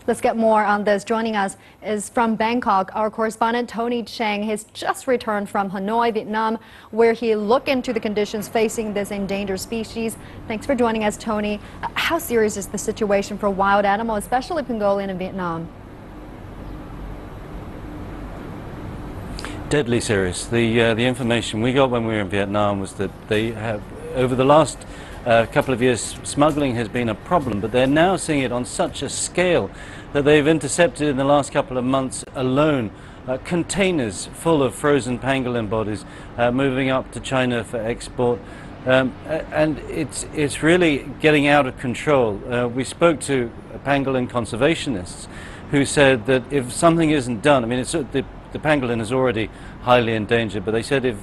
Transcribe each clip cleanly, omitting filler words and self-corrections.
Let's get more on this. Joining us is from Bangkok, our correspondent Tony Cheng. He's just returned from Hanoi, Vietnam, where he looked into the conditions facing this endangered species. Thanks for joining us, Tony. How serious is the situation for wild animals, especially pangolin in Vietnam? Deadly serious. The information we got when we were in Vietnam was that they have, over the last couple of years, smuggling has been a problem, but they're now seeing it on such a scale that they've intercepted in the last couple of months alone containers full of frozen pangolin bodies moving up to China for export. And it's really getting out of control. We spoke to pangolin conservationists who said that if something isn't done, I mean, the pangolin is already highly endangered, but they said if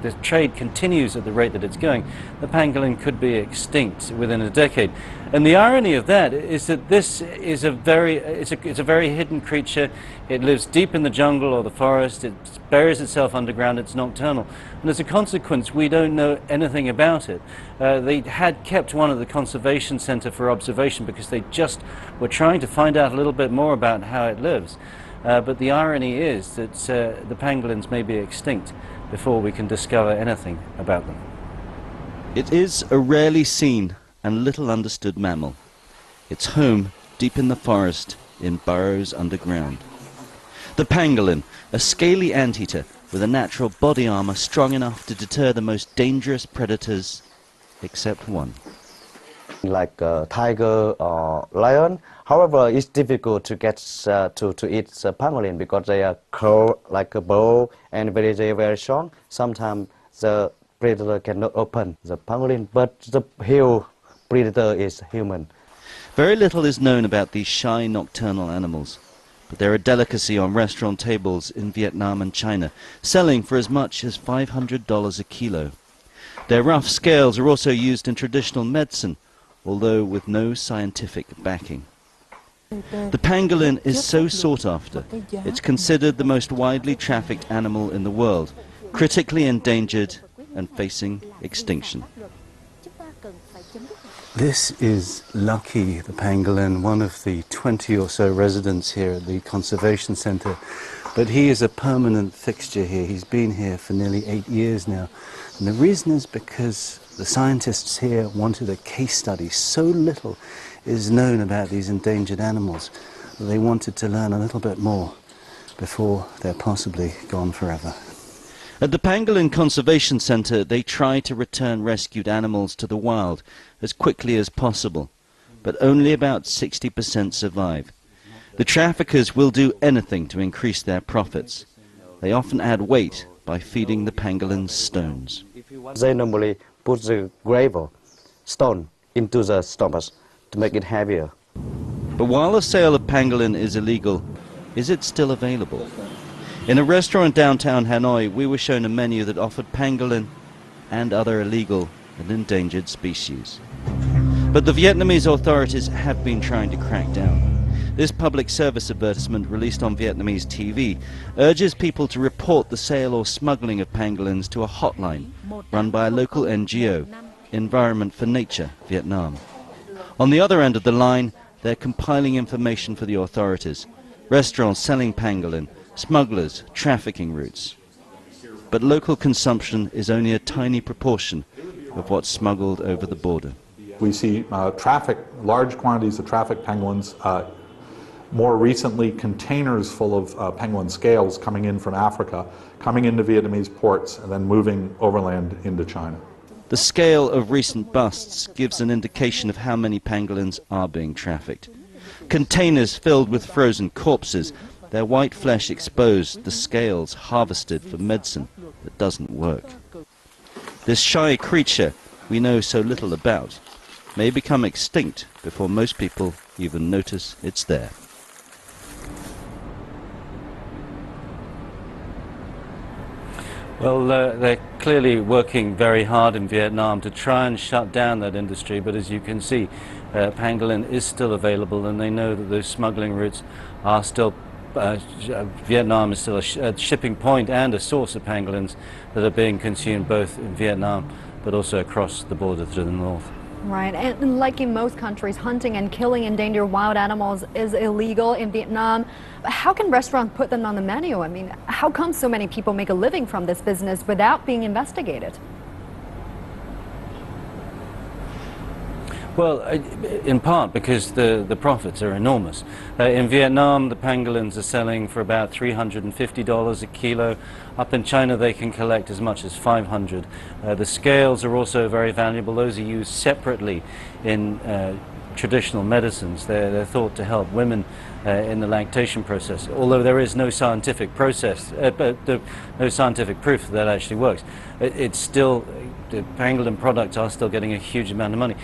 the trade continues at the rate that it's going, the pangolin could be extinct within a decade. And the irony of that is that this is it's a very hidden creature. It lives deep in the jungle or the forest. It buries itself underground. It's nocturnal, and as a consequence, we don't know anything about it. They had kept one at the conservation center for observation because they just were trying to find out a little bit more about how it lives. But the irony is that the pangolins may be extinct before we can discover anything about them. It is a rarely seen and little understood mammal. Its home deep in the forest in burrows underground. The pangolin, a scaly anteater with a natural body armor strong enough to deter the most dangerous predators, except one. Like a tiger or lion. However, it's difficult to get to eat pangolin because they are curled like a bow and very strong. Sometimes the predator cannot open the pangolin, but the real predator is human. Very little is known about these shy nocturnal animals, but they're a delicacy on restaurant tables in Vietnam and China, selling for as much as $500 a kilo. Their rough scales are also used in traditional medicine, although with no scientific backing. The pangolin is so sought after. It's considered the most widely trafficked animal in the world, critically endangered and facing extinction. This is Lucky, the pangolin, one of the 20 or so residents here at the conservation center. But he is a permanent fixture here. He's been here for nearly 8 years now. And the reason is because the scientists here wanted a case study. So little is known about these endangered animals that they wanted to learn a little bit more before they're possibly gone forever. At the Pangolin Conservation Center, they try to return rescued animals to the wild as quickly as possible, but only about 60% survive. The traffickers will do anything to increase their profits. They often add weight by feeding the pangolins stones. They normally put the gravel, stone, into the stomach to make it heavier. But while the sale of pangolin is illegal, is it still available? In a restaurant downtown Hanoi, we were shown a menu that offered pangolin and other illegal and endangered species. But the Vietnamese authorities have been trying to crack down. This public service advertisement released on Vietnamese TV urges people to report the sale or smuggling of pangolins to a hotline run by a local NGO, Environment for Nature, Vietnam. On the other end of the line, they're compiling information for the authorities. Restaurants selling pangolin, smugglers, trafficking routes. But local consumption is only a tiny proportion of what's smuggled over the border. We see large quantities of trafficked pangolins, more recently containers full of pangolin scales coming in from Africa, coming into Vietnamese ports and then moving overland into China. The scale of recent busts gives an indication of how many pangolins are being trafficked. Containers filled with frozen corpses, their white flesh exposed, the scales harvested for medicine that doesn't work. This shy creature we know so little about may become extinct before most people even notice it's there. Well, they're clearly working very hard in Vietnam to try and shut down that industry, but as you can see, pangolin is still available, and they know that those smuggling routes are still, Vietnam is still a shipping point and a source of pangolins that are being consumed both in Vietnam but also across the border to the north. Right, and like in most countries, hunting and killing endangered wild animals is illegal in Vietnam. But how can restaurants put them on the menu? I mean, how come so many people make a living from this business without being investigated? Well, in part because the profits are enormous. In Vietnam, the pangolins are selling for about $350 a kilo. Up in China, they can collect as much as $500. The scales are also very valuable. Those are used separately in traditional medicines. They're thought to help women in the lactation process, although there is no scientific no scientific proof that actually works. It's still, the pangolin products are still getting a huge amount of money.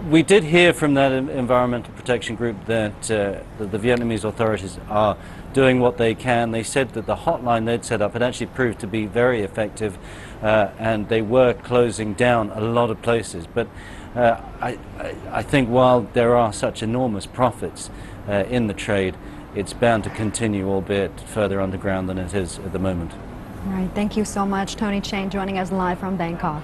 We did hear from that environmental protection group that the Vietnamese authorities are doing what they can. They said that the hotline they'd set up had actually proved to be very effective, and they were closing down a lot of places. But I think while there are such enormous profits in the trade, it's bound to continue, albeit further underground than it is at the moment. Right, thank you so much, Tony Chang, joining us live from Bangkok.